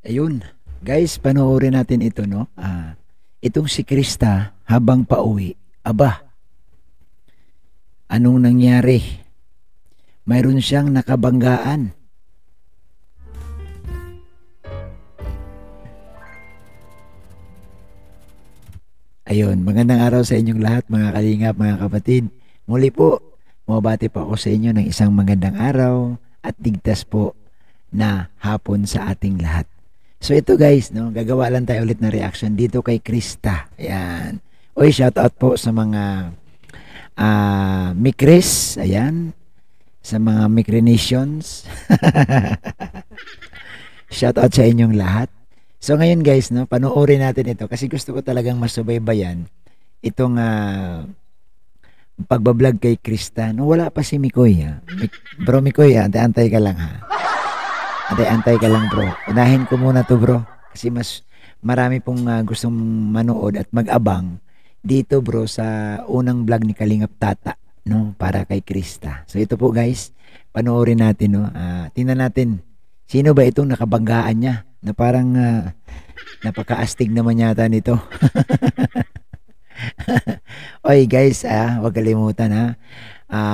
Ayun, guys, panoorin natin ito, no? Itong si Krista habang pauwi. Aba, anong nangyari? Mayroon siyang nakabanggaan. Ayun, magandang araw sa inyong lahat, mga kalingap, mga kapatid. Muli po, mabati po ako sa inyo ng isang magandang araw at ligtas po na hapon sa ating lahat. So ito guys, no, gagawa lang tayo ulit ng reaction dito kay Krista. Ayan. Oy, shout out po sa mga Mikris, ayan. Sa mga Mikrinations. Shout out sa inyong lahat. So ngayon guys, no, panoorin natin ito kasi gusto ko talagang masubaybayan itong pagbablog kay Krista. No, wala pa si Mikoy, ha. Bro Mikoy, antay ka lang, ha. Antay ka lang, bro. Unahin ko muna to, bro. Kasi mas marami pong gustong manood at mag-abang dito, bro, sa unang vlog ni Kalingap Tata, no, para kay Krista. So ito po, guys, panoorin natin, no. Tingnan natin sino ba itong nakabanggaan niya na parang napakaastig naman yata nito. Oy guys, huwag kalimutan, ha.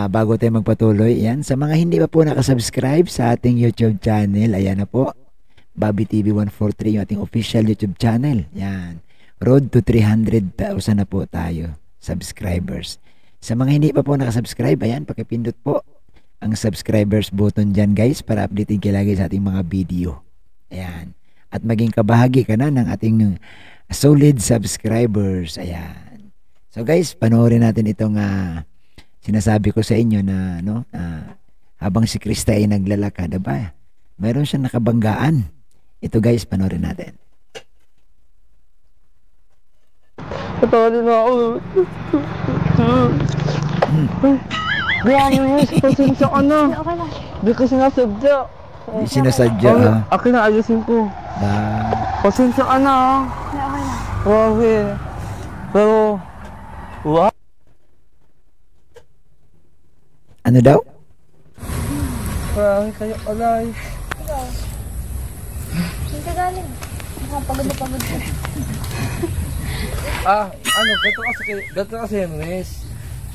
Bago tayo magpatuloy, yan, sa mga hindi pa po nakasubscribe sa ating YouTube channel, ayan na po, Bobby TV 143, yung ating official YouTube channel. Yan, road to 300,000 na po tayo subscribers. Sa mga hindi pa po nakasubscribe, ayan, pakipindot po ang subscribers button dyan, guys, para updated kayo lagi sa ating mga video. Ayan, at maging kabahagi ka na ng ating solid subscribers. Ayan. So guys, panoorin natin itong sinasabi ko sa inyo na, no, habang si Krista ay naglalakad, ba, mayroon siyang nakabanggaan. Ito guys, panoorin natin. Patawarin na ako. Grabe mo, pasensya ka na. Di ka sinasadya. Hindi sinasadya, Akin na, ayusin ko. Pasensya ka na. Grabe. Pero, what? Ano daw? Grabe kayo, alay. Ikaw. Saan ka galing? Pagod na pagod ka. Gato kasi yun, miss.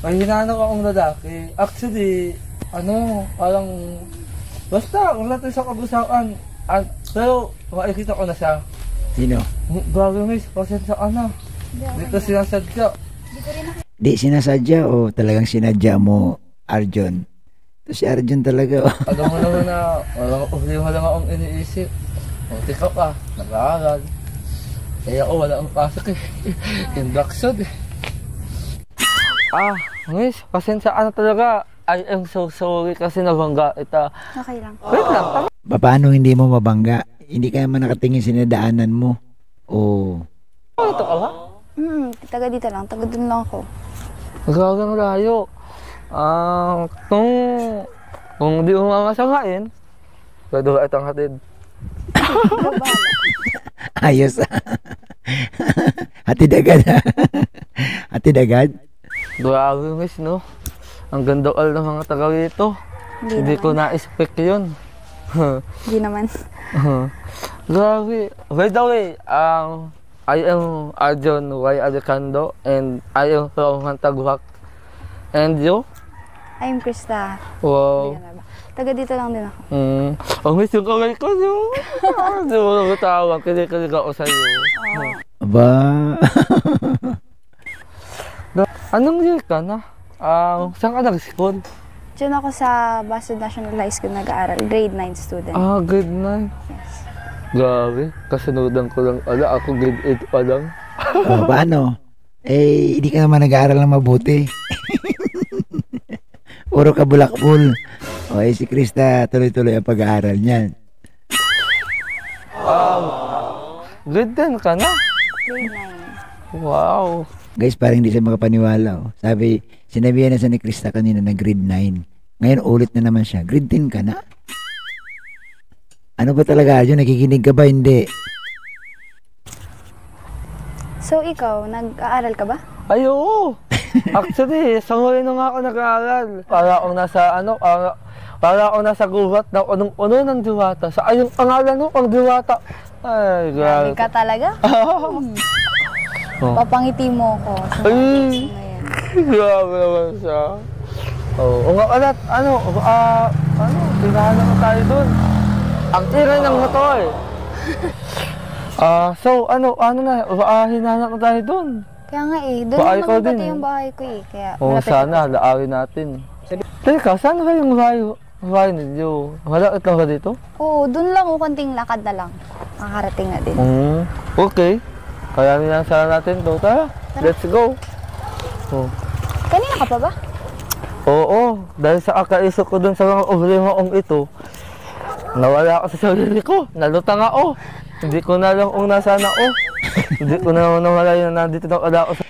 May hinanap akong lalaki. Actually, parang, basta, wala tayo sa kabusakan. Pero, makikita ko na siya. Sino? Grabe, miss, pasensya ka na. Di ko sinasadya. Di sinasadya o talagang sinadya mo, Arjon? Ito si Arjon talaga. Alam mo naman na, wala lang akong iniisip. Tika ka, nag-aaral. Kaya ako wala akong pasok eh. Induction eh. Miss, pasensya ka na talaga. I am so sorry kasi nabangga ita. Okay lang. Wait lang. Paano hindi mo mabangga? Hindi ka naman nakatingin sinadaanan mo. O... Ito ka ba? Taga dito lang. Taga dun lang ako. Magagang layo. Kung di mo mamasagain, gado ka itang hatid. Ayos. Hatid agad. Hatid agad? Grabe, miss, no? Ang ganda-al ng mga taga rito. Hindi ko na-expect yun. Hindi naman. Grabe. By the way, I am Arjon Y. Alejandro and I am from Hantagwak. And you? I'm Krista. Wow. Taga dito lang din ako. Ang miss yung kamay ko, no? Hindi mo natawag. Kilig-kilig ako sa'yo. Aba. Anong year ka na? Saan ka nag-school? Diyan ako sa Boston National High School nag-aaral. Grade 9 student. Grade 9. Yes. Grabe. Kasunodan ko lang. Ako grade 8 pa lang. Paano? Hindi ka naman nag-aaral ng mabuti. Puro ka bulakbul. Si Krista tuloy-tuloy ang pag-aaral niyan. Grade 10 ka na? Grade 9. Wow. Guys, parang hindi siya makapaniwala. Sinabihan na siya ni Krista kanina na grade 9. Ngayon ulit na naman siya. Grade 10 ka na? Ano ba talaga, Arjon? Nakikinig ka ba? Hindi. So ikaw, nag-aaral ka ba? Ay, oo. Actually, sa huli nung ako nag-aaral. Para akong nasa gubat na unong-uno ng diwata. Sa ayong pangalan mo, pang diwata. Ay, Grabe grabe. ka talaga. Oh. Papangiti mo ko. Ay, grabe naman siya. Oo nga, ano, tinahanap na tayo dun. Ang tira ng motor. So, ano na, hinahanap na tayo dun. Kaya nga eh, doon Bahay ko naman din pati eh. yung bahay ko eh. Kaya Oo, malapit sana, laawin natin. Teka, saan ba yung bahay ninyo? Malapit lang ba dito? Oo, doon lang o konting lakad na lang. Makakarating na din. Okay. Kaya nila sana natin to. Tara, let's go. Oh. Kanina ka pa ba? Oo, dahil sa akaisok ko dun sa mga problemaong ito, nawala ako sa sarili ko, nalutang ako. Hindi ko na alam kung nasaan ako. Hindi ko na nawala yun na nandito na ako sa...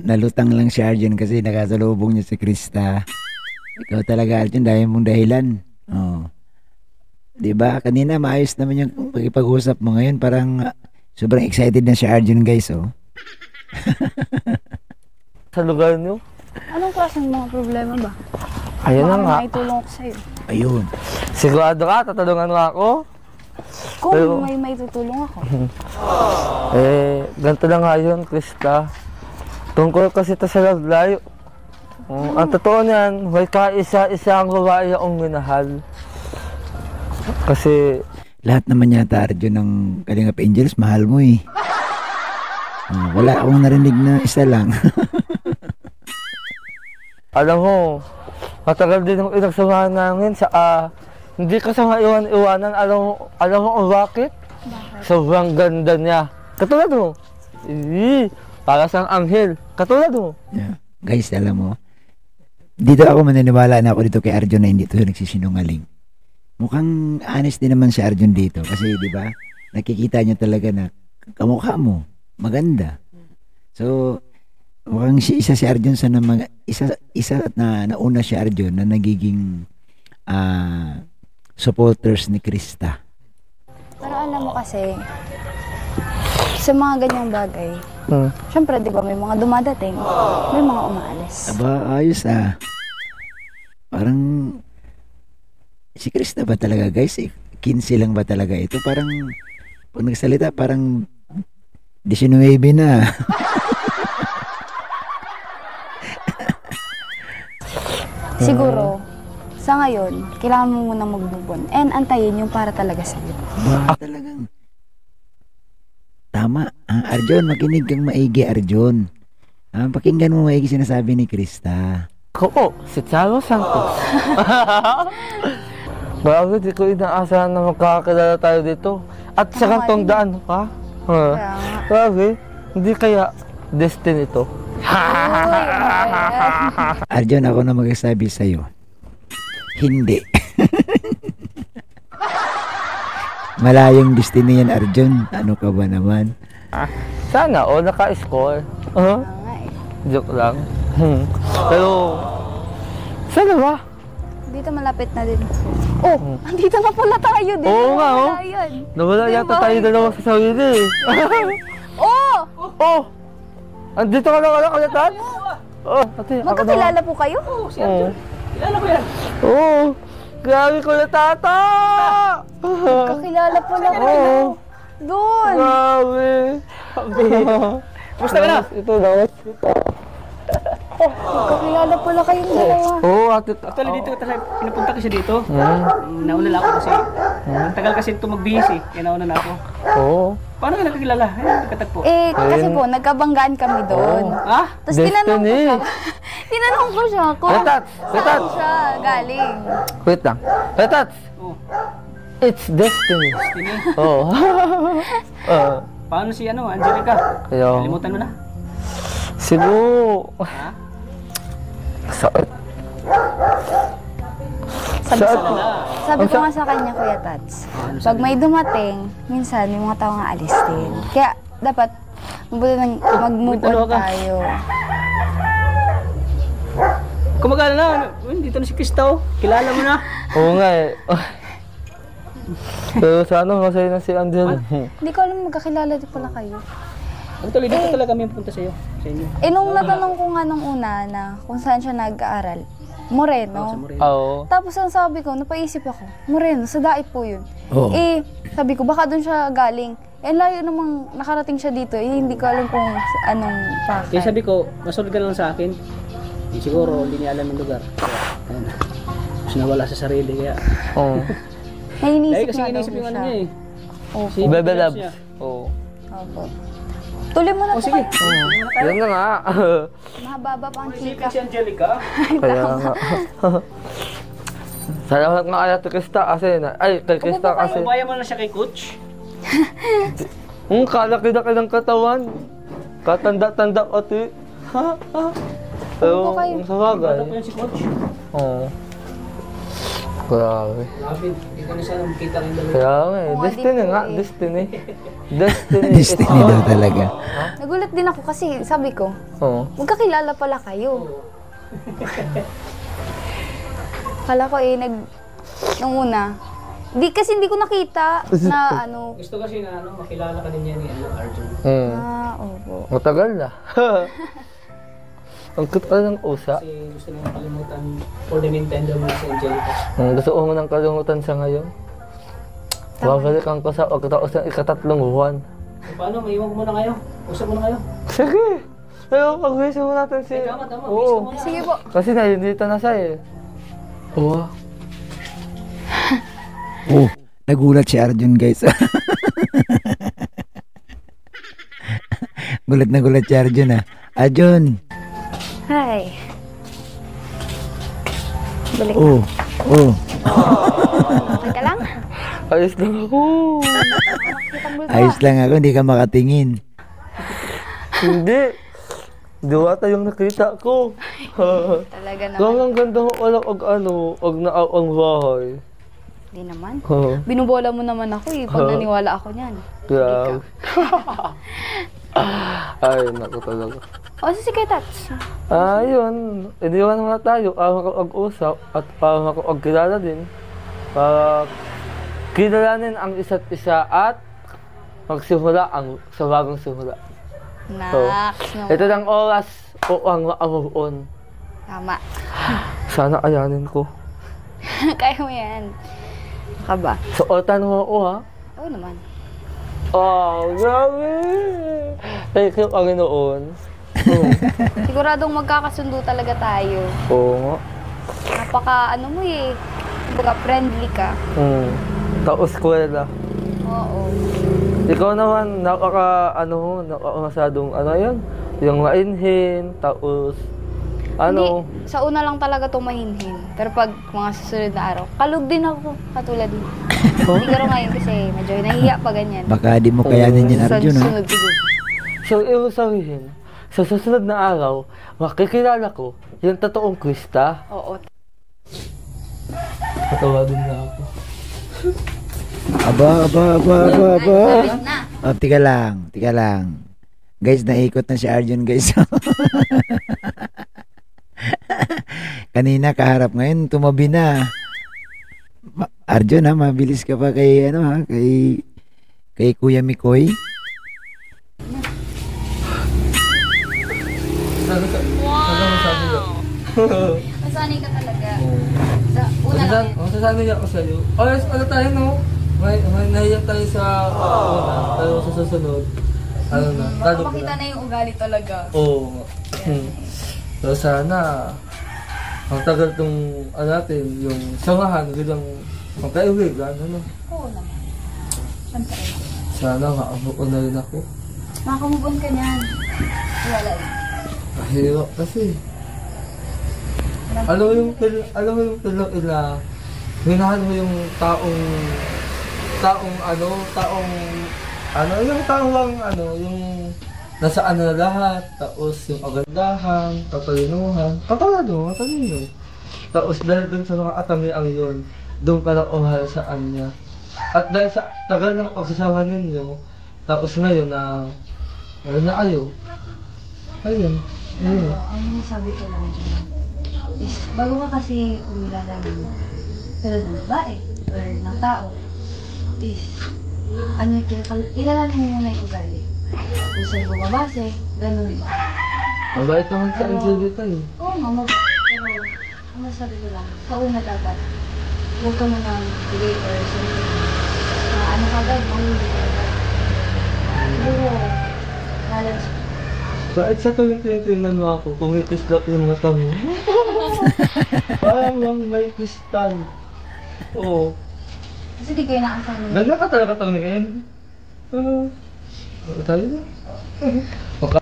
Nalutang lang si Arjun kasi nakasalubong niya si Krista. Ikaw talaga, Arjun, dahil mong dahilan. Oh. Diba? Kanina maayos naman yung pag-usap mo. Ngayon parang sobrang excited na si Arjun, guys. Oh. Sa lugar niyo. Anong klaseng mga problema ba? Ayun na nga. Baka may tulong ko sa'yo. Ayun. Sigurado ka, tatanungan mo ako. Kung Pero- may tutulong ako. Ganito na nga yun, Krista. Tungkol kasi ito sa love life. Ang totoo niyan, may kaisa-isang babae akong minahal. Kasi, Lahat naman yata, Arjun, ng Kalingap Angels, mahal mo eh. Wala akong narinig na isa lang. alam mo, matagal din ang inagsamahan namin sa hindi ka sa iwanan. Alam mo kung bakit? Sobrang ganda niya. Katulad mo. Para sang anghel. Katulad mo. Yeah. Guys, alam mo, dito ako maniniwala na ako dito kay Arjun na hindi ito nagsisinungaling. Mukhang honest din naman si Arjun dito kasi di ba nakikita niyo talaga na kamukha mo, maganda. So, mukhang isa si Arjun sa isa na nauna si Arjun na nagiging supporters ni Krista. Pero alam mo kasi, sa mga ganyang bagay, syempre di ba may mga dumadating, may mga umaalis. Aba, ayos ah. Parang si Krista ba talaga, guys? 15 lang ba talaga ito? Parang pag nagsalita, parang 19 na. Siguro, sa ngayon, kailangan mo muna mag-move on and antayin yung para talaga sa'yo. Talagang tama. Arjun, makinig kang maigi, Arjun. Pakinggan mo maigi sinasabi ni Krista. Ako, si Charo Santos. Grabe, di ko inaasahan na magkakakilala tayo dito. At sa kantong daan, ha? Kaya nga. Grabe, hindi kaya destiny ito. Arjun, ako na magsasabi sa'yo. Hindi. Malayong destiny yan, Arjun. Ano ka ba naman? Sana, naka-score. Kaya nga eh. Joke lang. Pero, sana ba? Dito malapit na din. Oh, andito na pala tayo din. Oo nga, oh. Wala yun. Nawala Ito yung yata tayo bahay dalawa sa sarili. Oh! Oh! Andito ka lang ulit, Tat? Oh, ate, ako Magkakilala po kayo? Oo. Kilala ko yan. Oo. Grabe ko na tata! Kakilala pala Oo. kayo. Doon! Grabe. Kumusta ka na? Ito, dapat. Kakilala pala kayong dalawa. Oo, ate. Actually, dito talaga pinapunta kasi dito. Nauna na ako kasi. Ang tagal kasi ito magbihis eh. Kaya nauna na ako. Oo. Paano ka nakakilala? Ay, nagkatagpo. Eh, kasi po, nagkabanggaan kami doon. Ha? Tapos tinanong ko Destiny. siya. Tinanong ko siya kung Retat! Retat! saan siya galing. Wait lang. Retat! Oh, It's destiny. Tini. Oo. Paano si Angelica? Kaya, Kalimutan mo na. siguro. Ha? Sakit. Sabi, Saan? sabi ko nga sa kanya, Kuya Tats, pag may dumating, minsan may mga tao nga alis din. Kaya dapat mabuti nang mag-move May on dalawa ka. tayo. Kumagana na. Uy, dito na si Krista oh. Kilala mo na. Oo nga eh. Pero sana masaya na si Angel. Hindi ko alam magkakilala din pala kayo. Actually, dito talaga kami punta sa'yo. Sa inyo. Eh nung natanong ko nga nung una na kung saan siya nag-aaral, Moreno. Sa Moreno. Oo. Tapos ang sabi ko, napaisip ako, Moreno, sa Dait po yun. Oo. Sabi ko, baka doon siya galing. Layo namang nakarating siya dito. Hindi ko alam kung anong Kaya pakay. sabi ko, masunod ka na lang sa akin. Siguro, hindi niya alam yung lugar. Ayun. Tapos nawala sa sarili, kaya... Oo. Dahil Nainisip kasi nga daw inisip po yung ano siya. niya eh. Opo. Si Bebe Pinas Labs. niya. Oo. Opo. Tuloy mo na O po sige. kayo. Yun na nga. Mahaba pa ang chika. Isipin si Angelica. Kaya nga. Salamat nga kaya kay Krista kasi kay Krista kasi. Bayan mo na siya kay Coach. Kalaki-laki ng katawan. Katanda-tanda ati. Ha? Pero, Upo kayo. sa bagay. Bata pa yun si Coach. Oo. Grabe. Lapid. Hindi ko na sana makita rin dalawa. Kaya nga eh. Oo, Destiny di po nga. eh. Destiny. Destiny. Destiny daw talaga. Nagulat din ako kasi sabi ko, Oo. magkakilala pala kayo. Kala ko nung una, kasi hindi ko nakita na ano. Gusto kasi na makilala ka din niya ni Arjun. Opo. Matagal na. Ang cute ka ng usa. Kasi gusto nang makalimutan for the Nintendo mo si Angelica. Gusto ko mo nang kalimutan sa ngayon. Babalikan ko sa pagkataos ng ikatatlong buwan. So, paano? Maiwag mo na kayo. Usap mo na kayo. Sige! Pero pag-wish mo natin si... Tama. Oo. Sige po. Kasi nandito na siya eh. Oo. Oh, nagulat si Arjun guys. Gulat na gulat si Arjun Arjun. Hi. Balik. Oh. Okay ka lang? Ayos lang ako. Nakakita mo Ayos lang ako, hindi ka makatingin. Hindi. Diwata yung nakita ko. Talaga naman. Ang ganda ko walang og naaw ang bahay. Hindi naman. Oo. Binubola mo naman ako pag naniwala ako niyan. Grabe. Ay, naku talaga. O, sige, Tats. Yun. Iniwan nga tayo. Para makapag-usap at para makapagkilala din. Para kilalanin ang isa't isa at magsimula sa bagong simula. Naks. No. Ito ng oras o ang move on. Tama. Sana ayanin ko. Kaya mo yan. Baka ba? Suotan mo ako ha. Oo naman. Oh, grabe! Thank you, Panginoon. Siguradong magkakasundo talaga tayo. Oo nga. Napaka, mo kumbaga friendly ka. Taos-kwela. Oo. Ikaw naman, napaka masyadong, yun? Yung mainhin, taos, Hindi, sa una lang talaga tumahinhin. Pero pag mga susunod na araw, kalug din ako, katulad mo. Siguro ngayon kasi medyo nahihiya pa ganyan. Baka di mo kayanin yan Sa Arjun susunod siguro. So, ibig sabihin, sa susunod na araw, makikilala ko yung totoong Krista. Oo. Katawa din na ako. Aba. Sabit na. Tika lang. Guys, naikot na si Arjun guys. Kanina kaharap, ngayon tumabi na. Arjun mabilis ka pa kay kay Kuya Mikoy. Masanay ka talaga. Sa una lang. Sasabi niya ako sa'yo. Tayo no? May nahiyak tayo sa una, pero sa susunod, na, talo ko Makita na. na yung ugali talaga. Oo. So sana, ang tagal tong, natin, yung samahan bilang magkaibigan, Oo naman. Siyempre. Sana maabot ko na rin ako. Makamubon ka niyan. Wala eh. Mahirap kasi. Alam mo yung pilok ila, minahan mo yung yung nasa na lahat, tapos yung agandahan, katalinuhan, katalino. Tapos dahil dun sa mga atamiang yun, doon ka lang umahal sa kanya. At dahil sa tagal ng pagsasama ninyo, tapos ngayon na kayo. Ayun. Ang sabi ko lang dyan is, bago ka kasi umilala ng pero ng babae or ng tao, is, ilalanin mo muna yung ugali. Kung saan bumabase, ganun. Mabait naman sa Angelita eh. Oo nga, pero Ang masabi ko lang, sa una dapat, huwag ka mo nang bigay or something. Ano ka agad, mahuli ka agad. Siguro, balance. Bakit sa tuwing tinitingnan mo ako, kumitis lang yung mata mo? Parang may kristal. Oo. Kasi di kayo nakasama. Ganda ka talaga tumingin. Tayo na. Okay.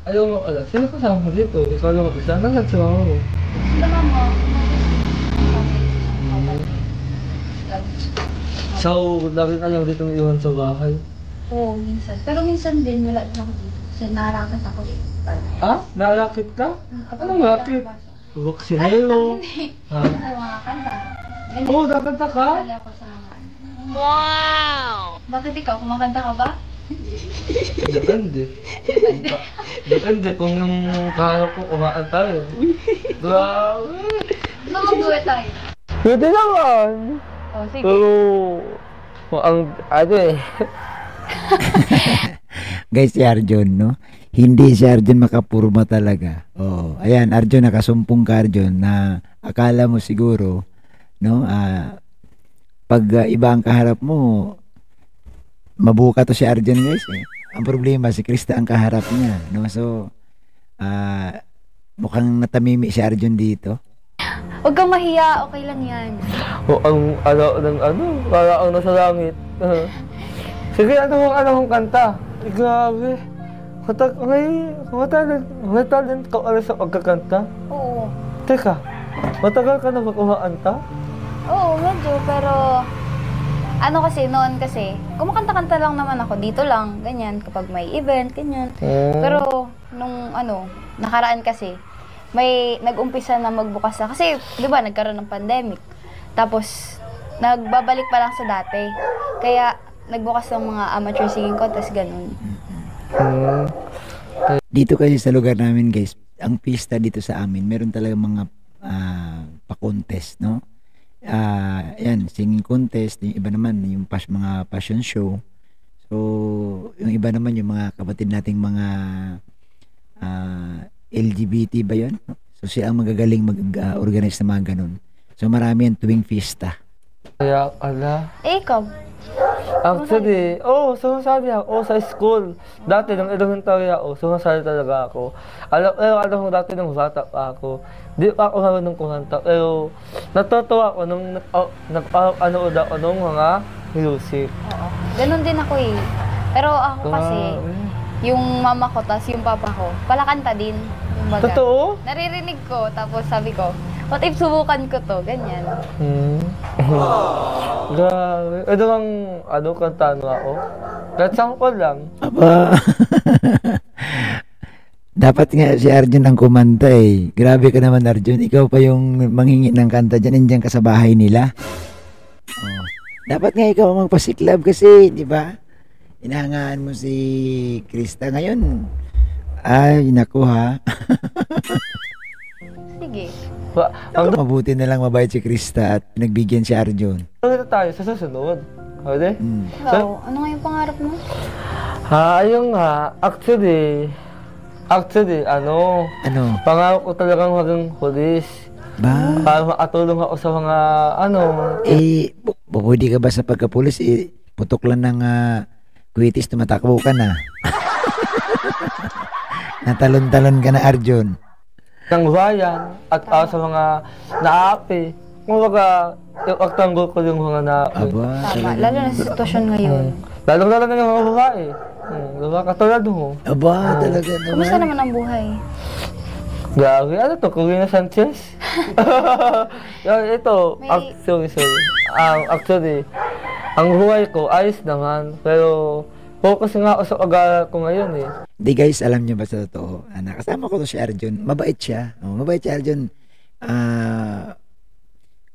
Ayaw mo alam. Sino kasama mo dito? Ikaw lang mag-isa. Nasaan sa mama mo? Tama mo. So, lagi ka lang dito iwan sa bahay. Oo, minsan. Pero minsan din, wala din ako dito. Kasi narakat ako dito. Ah? Nalakit ka? Anong lakit? Buksinero. Ha? Sa mga kanta. Ganyan. Oo, nakanta ka? Wala ako sa mga ano. Wow! Bakit ikaw? Kumakanta ka ba? Depende. Depende kung yung kaharap ko kumaan tayo. Grabe. Mag-duet tayo. Pwede naman. Oh, sige. Pero, ang ano eh. Guys, si Arjon, no? Hindi si Arjon makapurma talaga. Oh, ayan, Arjon, nakasumpong ka, Arjon, na akala mo siguro, no? Pag iba ang kaharap mo, mabuka to si Arjon, guys. Eh. Ang problema, si Krista ang kaharap niya, no? So, mukhang natamimi si Arjon dito. Huwag kang mahiya. Okay lang yan. O ang para ang nasa langit. Sige, ano kong kanta? Grabe. May talent ka alam sa pagkakanta? Oo. Teka, matagal ka na ba kumakanta? Oo, medyo. Pero, ano kasi, noon kasi, kumakanta-kanta lang naman ako. Dito lang, ganyan. Kapag may event, ganyan. Pero, nung nakaraan kasi, may nag-umpisa na magbukas na. Kasi, di ba, nagkaroon ng pandemic. Tapos, nagbabalik pa lang sa dati. Kaya, nagbukas ng mga amateur singing contest, ganun. Dito kasi sa lugar namin, guys, ang pista dito sa amin, meron talaga mga pa-contest, no? Yan, singing contest, yung iba naman, yung mga fashion show. So, yung iba naman, yung mga kapatid nating mga LGBT ba yun? So, sila ang magagaling mag-organize ng mga ganun. So, marami yan tuwing fiesta. Kaya, ala. Eh, ikaw? Actually, sumasali ako sa school. Dati, nung elementary ako, sumasali talaga ako. Alam mo, dati nung bata pa ako, di pa ako marunong kumanta. Pero, natutuwa ako nung nag-anood ako nung mga music. Oo. Ganun din ako eh. Pero ako kasi, yung mama ko, tas yung papa ko, palakanta din. Kumbaga. Totoo? Naririnig ko, tapos sabi ko, what if subukan ko to? Ganyan. Grabe. Kantaan mo ako? Kahit sample lang. Aba. Dapat nga si Arjun ang kumanta eh. Grabe ka naman, Arjun. Ikaw pa yung manghingi ng kanta dyan. Nandiyan ka sa bahay nila. Oh. Dapat nga ikaw ang magpasiklab kasi, di ba? Inahangaan mo si Krista ngayon. Ay, naku ha. Sige. Mabuti na lang mabait si Krista at nagbigyan si Arjun. Ano tayo sa susunod? Pwede? Ikaw, ano nga yung pangarap mo? Ayun nga. Actually, Ano? pangarap ko talagang maging pulis. Ba? Para makatulong ako sa mga, pwede ka ba sa pagkapulis? Putok lang ng kwitis, tumatakbo ka na. Natalon-talon ka na, Arjun. ng bayan at sa mga naapi. Kumbaga, agtanggol ko yung mga naapi. Aba, Tama, lalo na sa sitwasyon ngayon. Lalo na yung mga babae. Diba? Katulad mo. Aba, talaga naman. Kumusta naman ang buhay? Grabe, ano to? Corina Sanchez? Ito, May- actually, ang buhay ko ayos naman, pero focus nga ako sa pag-aaral ko ngayon eh. Di guys, alam niyo ba sa totoo? Nakasama ko to si Arjun. Mabait siya. Mabait si Arjun.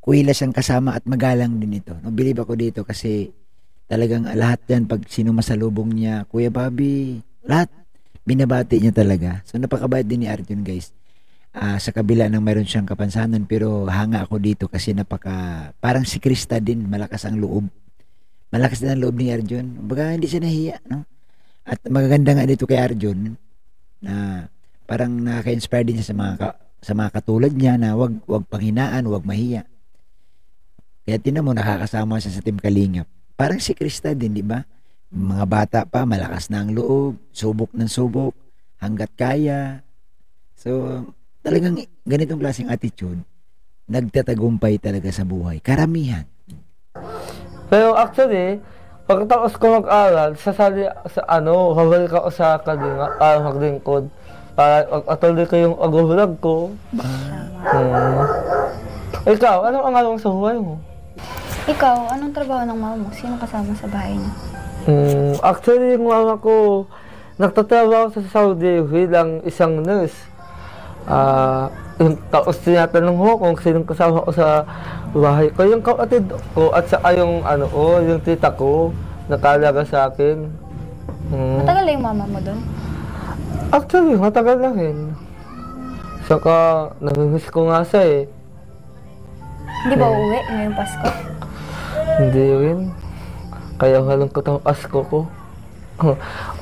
Kuwila siyang kasama at magalang din ito. Bilib ako dito kasi talagang lahat yan pag sino masalubong niya, Kuya Bobby, lahat binabati niya talaga. So napakabait din ni Arjun guys. Sa kabila ng mayroon siyang kapansanan pero hanga ako dito kasi parang si Krista din, malakas ang loob. Malakas din ang loob ni Arjun. Baga hindi siya nahiya, no? At magaganda nga dito kay Arjun na parang nakaka-inspire din siya sa mga katulad niya na wag panghinaan, wag mahiya. Kaya tinan mo, nakakasama siya sa Team Kalingap. Parang si Krista din, di ba? Mga bata pa, malakas na ang loob, subok ng subok, hanggat kaya. So, talagang ganitong klaseng attitude, nagtatagumpay talaga sa buhay. Karamihan. Pero actually, pagkatapos ko mag-aral, sasali sa babalik ako sa maglingkod. Para atuloy ko yung ag-vlog ko. Ikaw, anong angalan sa buhay mo? Ikaw, anong trabaho ng mama mo? Sino kasama sa bahay niya? Actually, yung mama ko, nagtatrabaho sa Saudi bilang isang nurse. Tapos tinatanong ko kung sinong kasama ko sa bahay ko. Yung kapatid ko at saka yung yung tita ko, nakalaga sa akin. Matagal na yung mama mo doon? Actually, matagal na rin. Saka, namimiss ko nga siya eh. Hindi ba uuwi ngayong Pasko? Hindi rin. Kaya malungkot ang Pasko ko.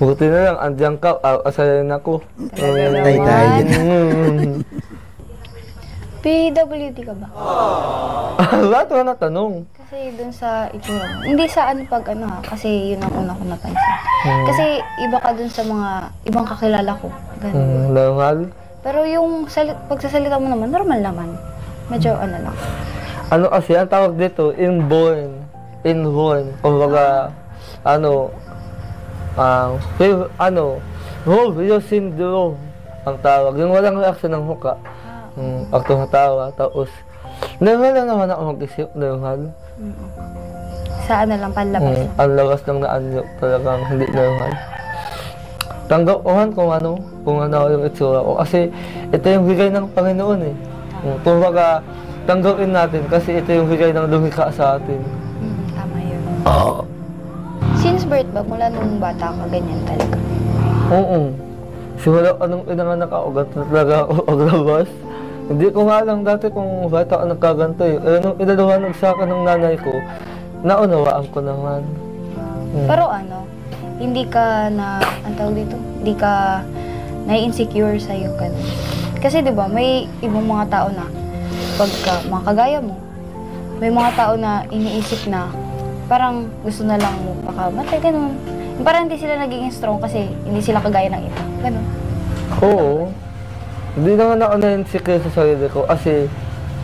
Buti na lang, andiyan ka, asayan ako. Tay tayo. PWD ka ba? Lahat mo na tanong. Kasi dun sa itsura mo. Hindi sa kasi yun ang una ko napansin. Kasi iba ka dun sa mga ibang kakilala ko. Ganun. Normal? Pero yung pagsasalita mo naman, normal naman. Medyo lang. Kasi, ang tawag dito, inborn. Kumbaga, Rovio syndrome ang tawag. Yung walang reaksyon ng muka. Ako tumatawa, tapos normal lang naman ako mag-isip, normal. Sa lang, panlabas lang. Ang lawas ng naanyo, talagang hindi normal. Tanggapin kung ano yung itsura ko. Kasi ito yung bigay ng Panginoon eh. Kumbaga, tanggapin natin kasi ito yung bigay ng lumikha sa atin. Tama yun. Since birth ba, mula nung bata ka, ganyan talaga? Oo. Simula anong inanganak ako, ganito talaga ako paglabas. Hindi ko nga lang dati kung bata ako nagkaganto eh. Nung inalawanag sa akin ng nanay ko, naunawaan ko naman. Pero hindi ka ang tawag dito, hindi ka na-insecure sa'yo ganun. Kasi di ba may ibang mga tao na pagka mga kagaya mo, may mga tao na iniisip na parang gusto na lang mo pakamatay, ganun. Parang hindi sila nagiging strong kasi hindi sila kagaya ng iba, ganun. Oo. Hindi naman ako na-insecure sa sarili ko kasi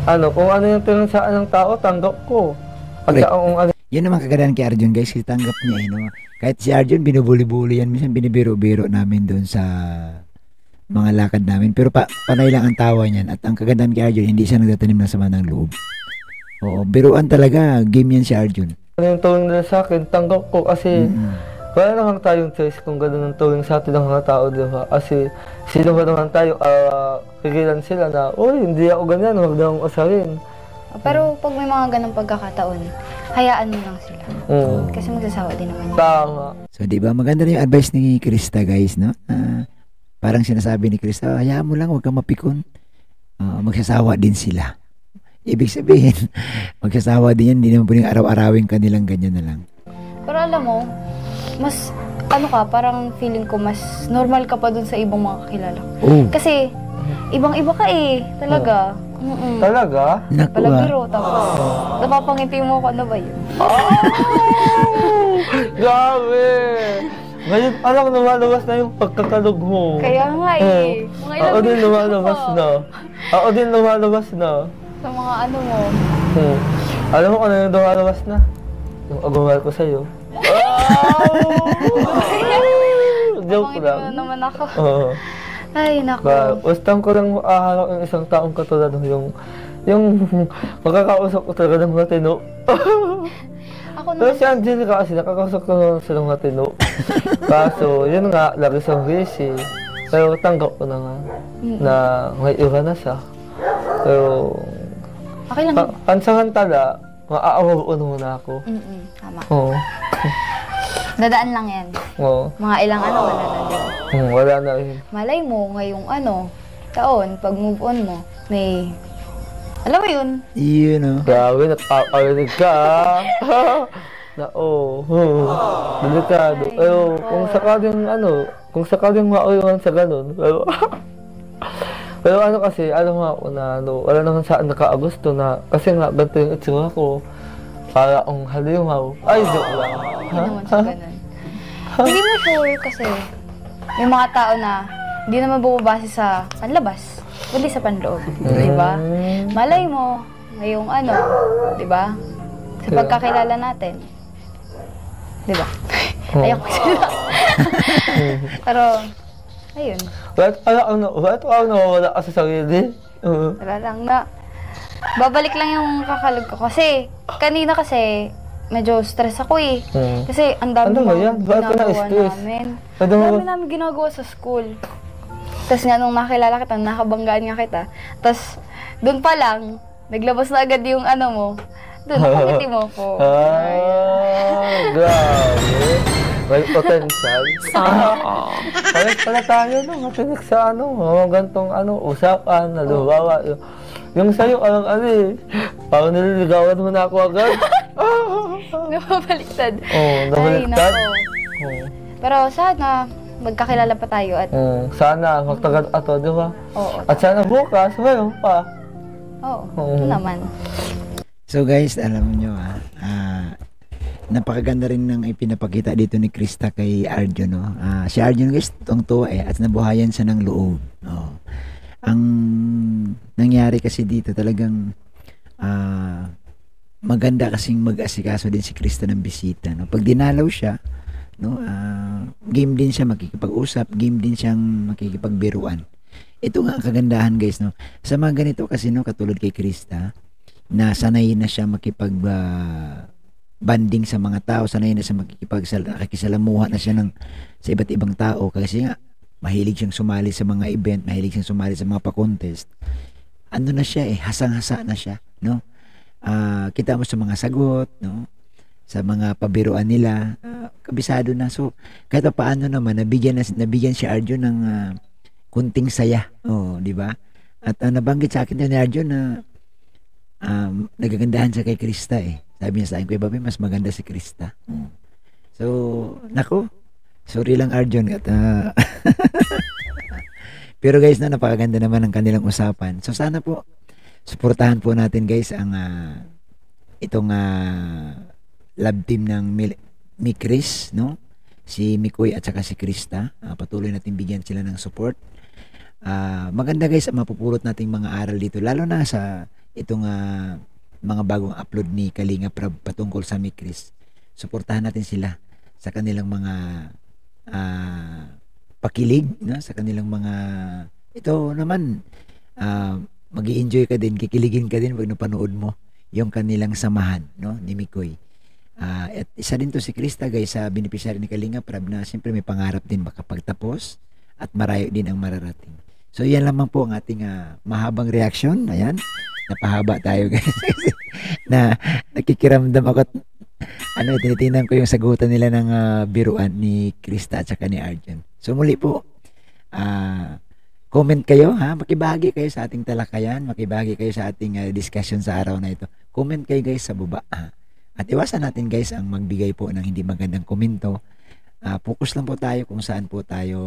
kung ano yung tingin sa ng tao, tanggap ko. Yun naman kagandaan kay Arjun, guys, kasi tanggap niya Kahit si Arjun, binubuli-buli yan. Minsan binibiro-biro namin doon sa mga lakad namin. Pero panay lang ang tawa niyan. At ang kagandaan kay Arjun, hindi siya nagtatanim ng sama ng loob. Oo, biruan talaga. Game yan si Arjun. Ano yung tuwing nila sa akin, tanggap ko kasi wala naman tayong choice kung gano'n ang tuwing sa atin ng mga tao, di ba? Kasi sino ba naman tayo, pigilan sila na, hindi ako ganyan, huwag na akong asarin. Pero pag may mga ganang pagkakataon, hayaan mo lang sila. Kasi magsasawa din naman yun. Tama. So, di ba, maganda rin yung advice ni Krista, guys, no? Parang sinasabi ni Krista, hayaan mo lang, huwag kang mapikon. Magsasawa din sila. Ibig sabihin, magsasawa din yan, hindi naman po yung araw-arawin kanilang ganyan na lang. Pero alam mo, mas, parang feeling ko mas normal ka pa dun sa ibang mga kakilala. Kasi, ibang-iba ka eh, talaga. Talaga? Naku, Palabiro, tapos napapangiti mo ko, ano ba yun? Grabe! Ngayon, lumalabas na yung pagkakalog mo. Kaya nga eh. Mga ilang Ako din minuto lumalabas pa. na. Ako din lumalabas na. Sa mga mo. Alam mo kung ano yung lumalabas na? Yung agawal ko sa'yo. Joke lang. Napangiti mo naman ako. Oo. Ay, naku. Basta ko lang makaharap yung isang taong katulad yung makakausap ko talaga ng matino. Ako Pero naman, si Angelica kasi nakakausap ko silang matino. Kaso, yun nga, lagi siyang busy. Pero tanggap ko na nga na may iba na siya. Pero, okay lang. pansamantala, maaawaon muna ako. Tama. Oo. Dadaan lang yan. Oo. Mga ilang wala na din. Wala na rin. Malay mo, ngayong taon, pag move on mo, may, alam mo yun? Grabe, napaparinig ka na delikado. Pero kung sakaling kung sakaling mauiwan sa ganun, pero Pero ano kasi, alam nga ako na wala naman saan naka-Agosto na, kasi nga, ganito yung itsura ko. Para akong halimaw. Ay, joke lang. Hindi naman siya ganun. Hindi mo sure kasi may mga tao na hindi naman bumabase sa panlabas, kundi sa panloob. Di ba? Malay mo, ngayong ano, di ba? Sa pagkakilala natin. Di ba? Ayoko sila. Pero, ayun. Wala ako nawawala ka sa sarili. Wala lang na. Babalik lang yung kakalog ko. Kasi, kanina kasi, medyo stress ako eh. Kasi ang dami Ano ba mga yan? Bakit ka ginagawa na-stress? namin. Ano Ang ba? dami namin ginagawa sa school. Tapos nga nung nakilala kita, nakabanggaan nga kita. Tapos, doon pa lang, naglabas na agad yung ano mo. Doon, nakangiti mo ko. Grabe. May potential. Pares pala tayo, no? Matinik sa ano, mga gantong usapan, nalubawa. Yung sa'yo, parang nililigawan mo na ako agad. Nababaliktad. Nabaliktad. Ay, nako. Pero sana, magkakilala pa tayo at Sana, magtagal ato, di ba? oo. At sana bukas, mayroon pa. Oo, ito naman. So guys, alam nyo napakaganda rin ng ipinapakita dito ni Krista kay Arjun, no? Si Arjun guys, tuwang-tuwa at nabuhayan siya ng loob. Ang nangyari kasi dito talagang maganda kasing mag-asikaso din si Krista ng bisita, no? Pag dinalaw siya, no, game din siya makikipag-usap, game din siyang makikipagbiruan. Ito nga ang kagandahan guys, no? Sa mga ganito kasi, no, katulad kay Krista, na sanay na siya makipag banding sa mga tao, sanay na siya makikisalamuha na siya sa iba't ibang tao kasi nga mahilig siyang sumali sa mga event, mahilig siyang sumali sa mga pa-contest. Ano na siya hasang-hasa na siya, no? Kita mo sa mga sagot, no? Sa mga pabiruan nila, kabisado na. So, kahit paano naman nabigyan si Arjun ng kunting saya. Di ba? At nabanggit sa akin ni Arjun na nagagandahan siya kay Krista eh. Sabi niya sa akin, Kuya Bobby, mas maganda si Krista. So, nako, sorry lang Arjun. At, pero guys, napakaganda naman ang kanilang usapan. So, sana po, suportahan po natin guys ang itong love team ng Mikris, no? Si Mikoy at saka si Krista. Patuloy natin bigyan sila ng support. Maganda guys ang mapupulot nating mga aral dito, lalo na sa itong mga bagong upload ni Kalinga Prab patungkol sa Mikris. Suportahan natin sila sa kanilang mga pakilig, no? Sa kanilang mga ito naman magi-enjoy ka din, kikiligin ka din pag napanood mo yung kanilang samahan, no, ni Mikoy. At isa din to si Krista guys sa beneficiary ni Kalinga Prab na siyempre may pangarap din makapagtapos at marayo din ang mararating. So yan lamang po ang ating mahabang reaction. Ayan, napahaba tayo guys. Na nakikiramdam ako at tinitingnan ko yung sagutan nila ng biruan ni Krista at saka ni Arjun. So muli po, comment kayo, makibahagi kayo sa ating talakayan, makibahagi kayo sa ating discussion sa araw na ito. Comment kayo guys sa baba. At iwasan natin guys ang magbigay po ng hindi magandang komento. Focus lang po tayo kung saan po tayo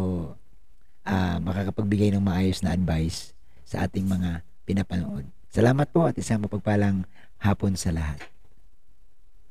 makakapagbigay ng maayos na advice sa ating mga pinapanood. Salamat po at isang mapagpalang hapon sa lahat.